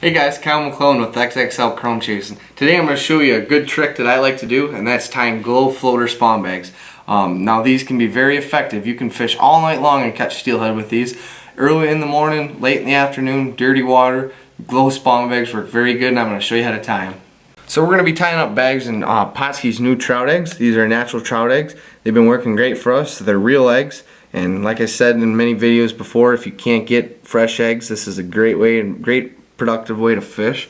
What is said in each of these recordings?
Hey guys, Kyle McClelland with XXL Chrome Chasin. Today I'm going to show you a good trick that I like to do, and that's tying glow floater spawn bags. Now these can be very effective. You can fish all night long and catch steelhead with these. Early in the morning, late in the afternoon, dirty water, glow spawn bags work very good, and I'm going to show you how to tie them. So we're going to be tying up bags in Pautzke's new trout eggs. These are natural trout eggs. They've been working great for us. They're real eggs. And like I said in many videos before, if you can't get fresh eggs, this is a great way and great productive way to fish.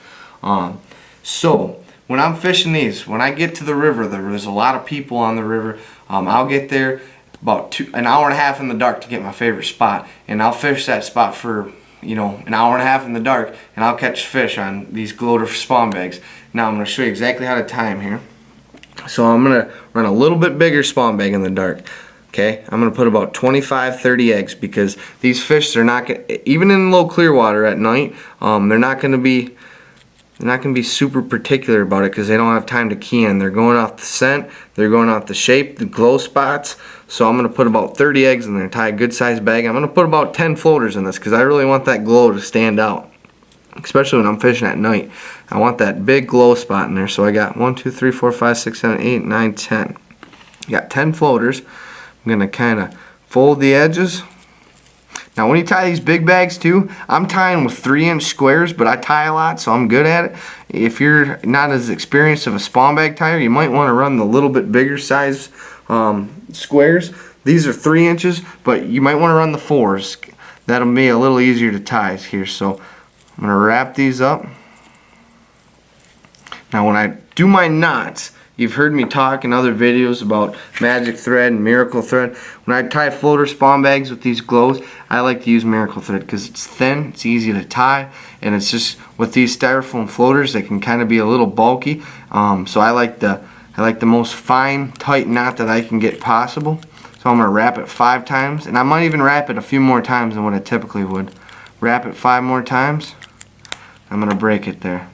So when I'm fishing these, when I get to the river, there's a lot of people on the river. I'll get there about an hour and a half in the dark to get my favorite spot, and I'll fish that spot for an hour and a half in the dark, and I'll catch fish on these glow spawn bags. Now I'm going to show you exactly how to tie them here. So I'm going to run a little bit bigger spawn bag in the dark. Okay, I'm going to put about 25-30 eggs, because these fish, they're not gonna, even in low clear water at night, they're not going to be super particular about it, because they don't have time to key in. They're going off the scent, they're going off the shape, the glow spots. So I'm going to put about 30 eggs in there, tie a good sized bag. I'm going to put about 10 floaters in this, because I really want that glow to stand out, especially when I'm fishing at night. I want that big glow spot in there. So I got 1, 2, 3, 4, 5, 6, 7, 8, 9, 10. I got 10 floaters. I'm going to kind of fold the edges. Now when you tie these big bags too, I'm tying with 3-inch squares, but I tie a lot, so I'm good at it. If you're not as experienced of a spawn bag tyer, you might want to run the little bit bigger size squares. These are 3 inches, but you might want to run the 4s. That'll be a little easier to tie here. So I'm going to wrap these up. Now when I do my knots, you've heard me talk in other videos about magic thread and miracle thread. When I tie floater spawn bags with these glows, I like to use miracle thread because it's thin, it's easy to tie, and it's just with these styrofoam floaters, they can kind of be a little bulky. So I like the most fine, tight knot that I can get possible. So I'm going to wrap it 5 times, and I might even wrap it a few more times than what I typically would. Wrap it 5 more times. I'm going to break it there.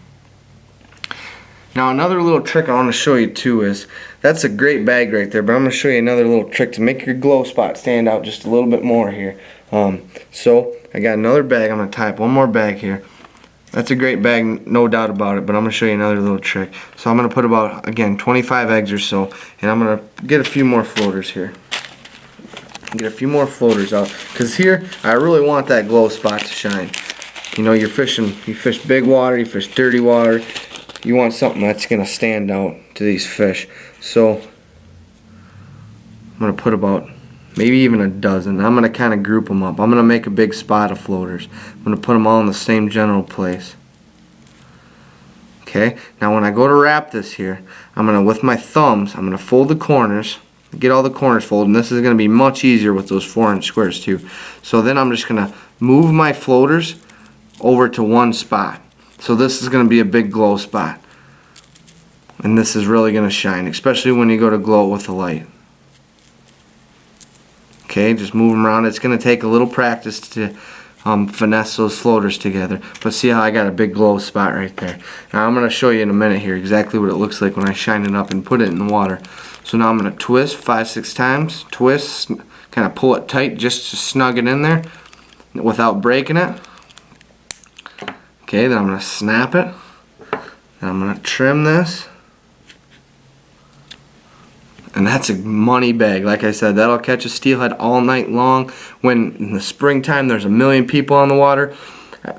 Now another little trick I want to show you too is, that's a great bag right there, but I'm going to show you another little trick to make your glow spot stand out just a little bit more here. So I got another bag. I'm going to tie up one more bag here. That's a great bag, no doubt about it, but I'm going to show you another little trick. So I'm going to put about, again, 25 eggs or so, and I'm going to get a few more floaters here. Get a few more floaters out, because here I really want that glow spot to shine. You know, you fish big water, you fish dirty water. You want something that's going to stand out to these fish. So I'm going to put about maybe even a dozen. I'm going to kind of group them up. I'm going to make a big spot of floaters. I'm going to put them all in the same general place. Okay, now when I go to wrap this here, I'm going to, with my thumbs, I'm going to fold the corners, get all the corners folded, and this is going to be much easier with those 4-inch squares too. So then I'm just going to move my floaters over to one spot. So this is going to be a big glow spot, and this is really going to shine, especially when you go to glow it with the light. Okay, just move them around. It's going to take a little practice to finesse those floaters together, but see how I got a big glow spot right there. Now I'm going to show you in a minute here exactly what it looks like when I shine it up and put it in the water. So now I'm going to twist 5-6 times, twist, kind of pull it tight just to snug it in there without breaking it. Okay, then I'm going to snap it, and I'm going to trim this, and that's a money bag. Like I said, that'll catch a steelhead all night long. When in the springtime there's a million people on the water.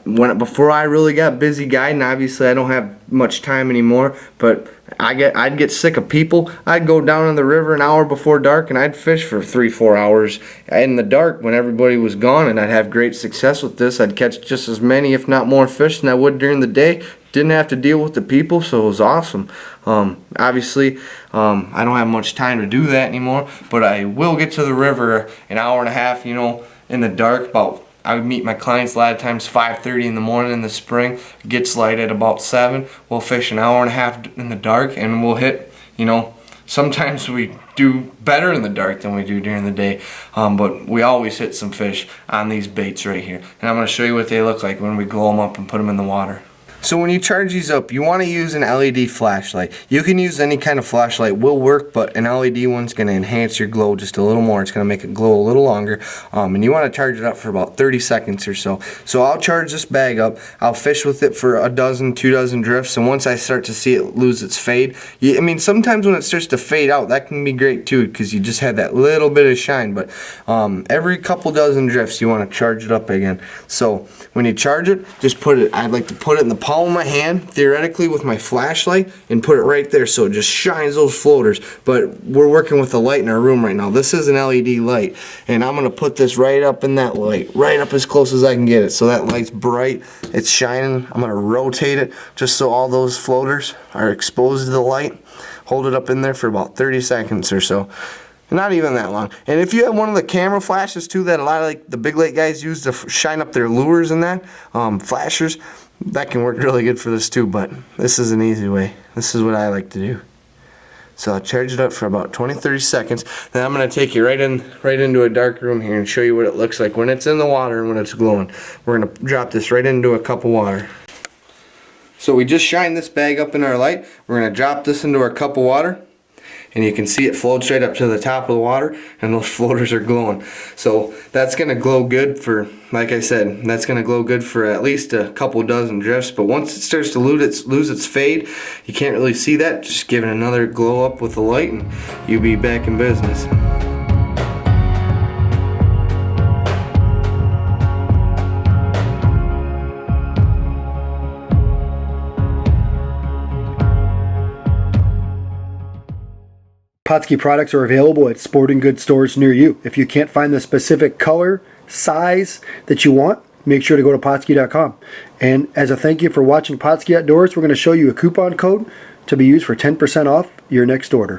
Before I really got busy guiding, obviously I don't have much time anymore, but I'd get sick of people. I'd go down in the river an hour before dark, and I'd fish for 3-4 hours in the dark when everybody was gone, and I'd have great success with this. I'd catch just as many, if not more, fish than I would during the day. Didn't have to deal with the people, so it was awesome. Obviously, I don't have much time to do that anymore, but I will get to the river an hour and a half, in the dark. I would meet my clients a lot of times 5:30 in the morning in the spring. It gets light at about 7. We'll fish an hour and a half in the dark, and we'll hit, sometimes we do better in the dark than we do during the day, but we always hit some fish on these baits right here. And I'm going to show you what they look like when we glow them up and put them in the water. So when you charge these up, you want to use an LED flashlight. You can use any kind of flashlight, will work, but an LED one's going to enhance your glow just a little more. It's going to make it glow a little longer, and you want to charge it up for about 30 seconds or so. So I'll charge this bag up, I'll fish with it for a dozen, 2 dozen drifts, and once I start to see it lose its fade, I mean, sometimes when it starts to fade out, that can be great too, because you just had that little bit of shine, but every couple dozen drifts you want to charge it up again. So when you charge it, just put it, I'd like to put it in the palm of my hand, theoretically with my flashlight, and put it right there so it just shines those floaters. But we're working with a light in our room right now. This is an LED light, and I'm going to put this right up in that light, right up as close as I can get it. So that light's bright, it's shining. I'm going to rotate it just so all those floaters are exposed to the light. Hold it up in there for about 30 seconds or so. Not even that long. And if you have one of the camera flashes too that a lot of like the big lake guys use to shine up their lures and that, flashers, that can work really good for this too, but this is an easy way. This is what I like to do. So I'll charge it up for about 20-30 seconds. Then I'm going to take you right into a dark room here and show you what it looks like when it's in the water and when it's glowing. We're going to drop this right into a cup of water. So we just shined this bag up in our light. We're going to drop this into our cup of water. And you can see it float straight up to the top of the water, and those floaters are glowing. So that's going to glow good for, like I said, that's going to glow good for at least a couple dozen drifts. But once it starts to lose its fade, you can't really see that. Just give it another glow up with the light, and you'll be back in business. Pautzke products are available at sporting goods stores near you. If you can't find the specific color, size that you want, make sure to go to Pautzke.com. And as a thank you for watching Pautzke Outdoors, we're going to show you a coupon code to be used for 10% off your next order.